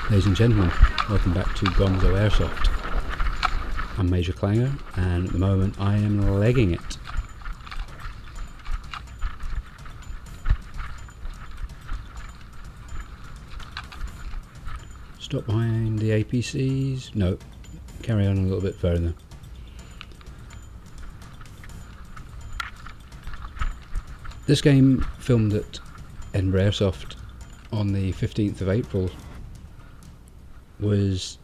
Ladies and gentlemen, welcome back to Gonzo Airsoft. I'm Major Clanger, and at the moment I am legging it. Stop behind the APCs. No, carry on a little bit further. This game, filmed at Edinburgh Airsoft on the 15th of April, was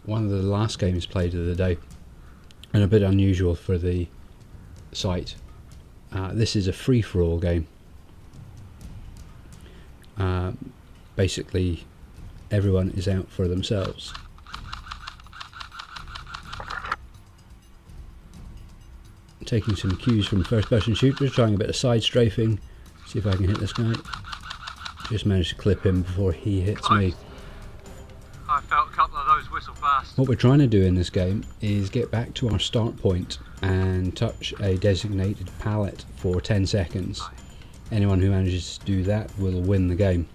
one of the last games played of the day, and a bit unusual for the site. This is a free-for-all game. Basically, everyone is out for themselves. Taking some cues from first-person shooters, trying a bit of side strafing, see if I can hit this guy. Just managed to clip him before he hits me. I felt a couple of those whistle bursts. What we're trying to do in this game is get back to our start point and touch a designated pallet for 10 seconds. Anyone who manages to do that will win the game.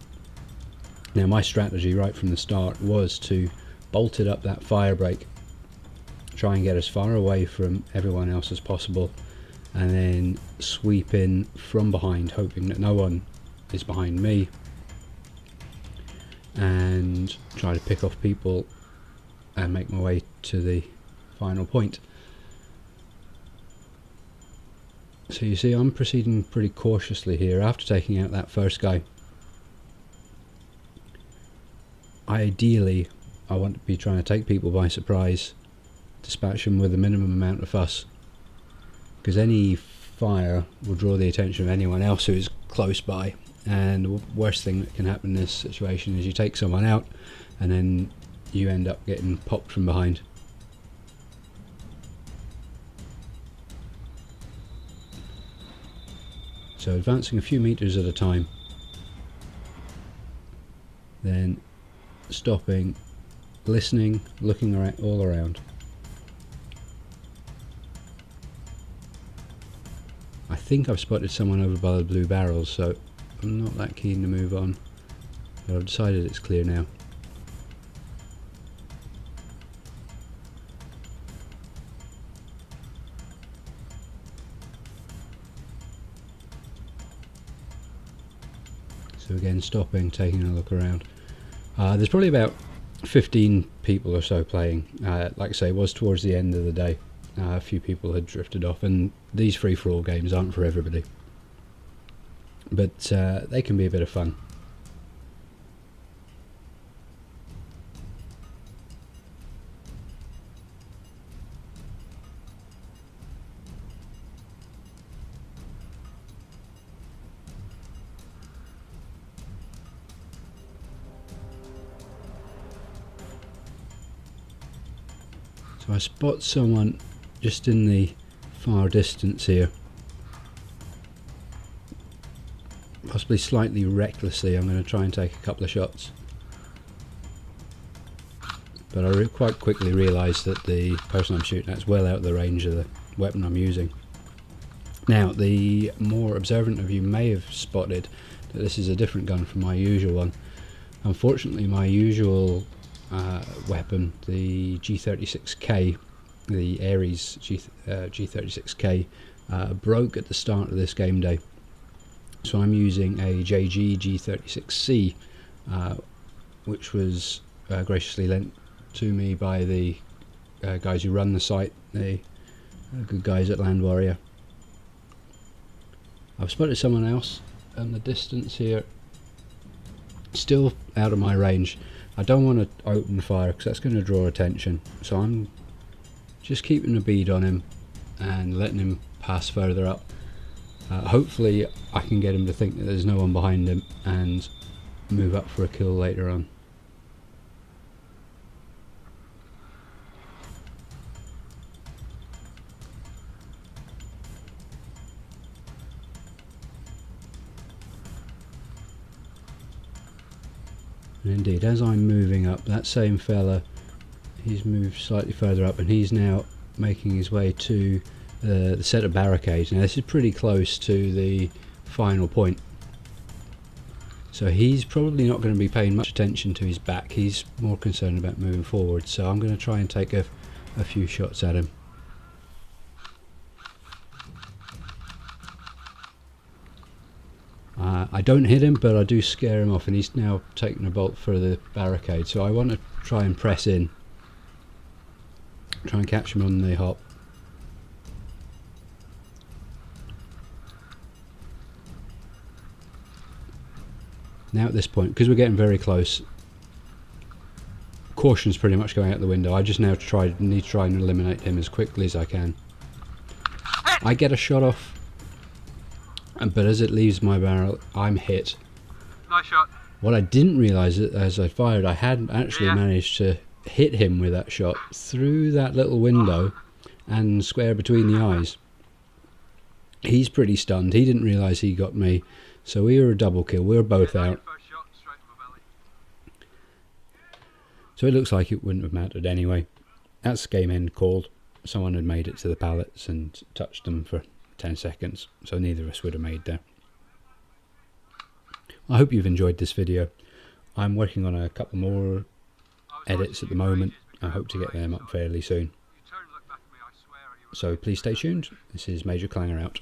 Now, my strategy right from the start was to bolt it up that fire break, try and get as far away from everyone else as possible, and then sweep in from behind, hoping that no one is behind me, and try to pick off people and make my way to the final point. So you see, I'm proceeding pretty cautiously here after taking out that first guy. Ideally, I want to be trying to take people by surprise, dispatch them with a minimum amount of fuss, because any fire will draw the attention of anyone else who is close by, and the worst thing that can happen in this situation is you take someone out and then you end up getting popped from behind. So advancing a few meters at a time, then stopping, listening, looking all around. I think I've spotted someone over by the blue barrels, so I'm not that keen to move on, but I've decided it's clear now. So again, stopping, taking a look around. There's probably about 15 people or so playing. Like I say, it was towards the end of the day. A few people had drifted off, and these free-for-all games aren't for everybody, but they can be a bit of fun. So I spot someone just in the far distance here, possibly slightly recklessly. I'm going to try and take a couple of shots, but I quite quickly realised that the person I'm shooting at is well out of the range of the weapon I'm using. Now, the more observant of you may have spotted that this is a different gun from my usual one. Unfortunately, my usual weapon, the G36K, the Ares G36K, broke at the start of this game day. So I'm using a JG G36C, which was graciously lent to me by the guys who run the site, the good guys at Land Warrior. I've spotted someone else in the distance here, still out of my range. I don't want to open fire because that's going to draw attention, so I'm just keeping a bead on him and letting him pass further up. Hopefully I can get him to think that there's no one behind him and move up for a kill later on. And indeed, as I'm moving up, that same fella, he's moved slightly further up, and he's now making his way to the set of barricades. Now this is pretty close to the final point. So he's probably not going to be paying much attention to his back. He's more concerned about moving forward. So I'm going to try and take a few shots at him. I don't hit him, but I do scare him off, and he's now taken a bolt for the barricade. So I want to try and press in. Try and catch him on the hop. Now at this point, because we're getting very close, caution's pretty much going out the window. I just now need to try and eliminate him as quickly as I can. I get a shot off, but as it leaves my barrel, I'm hit. Nice shot. What I didn't realise as I fired, I had actually managed to hit him with that shot through that little window and square between the eyes. He's pretty stunned. He didn't realise he got me, so we were a double kill. We were both out. First shot, straight to my belly. So it looks like it wouldn't have mattered anyway. That's game end called. Someone had made it to the pallets and touched them for 10 seconds, so neither of us would have made that. I hope you've enjoyed this video. I'm working on a couple more edits at the moment. I hope to get them up fairly soon. So please stay tuned. This is Major Clanger out.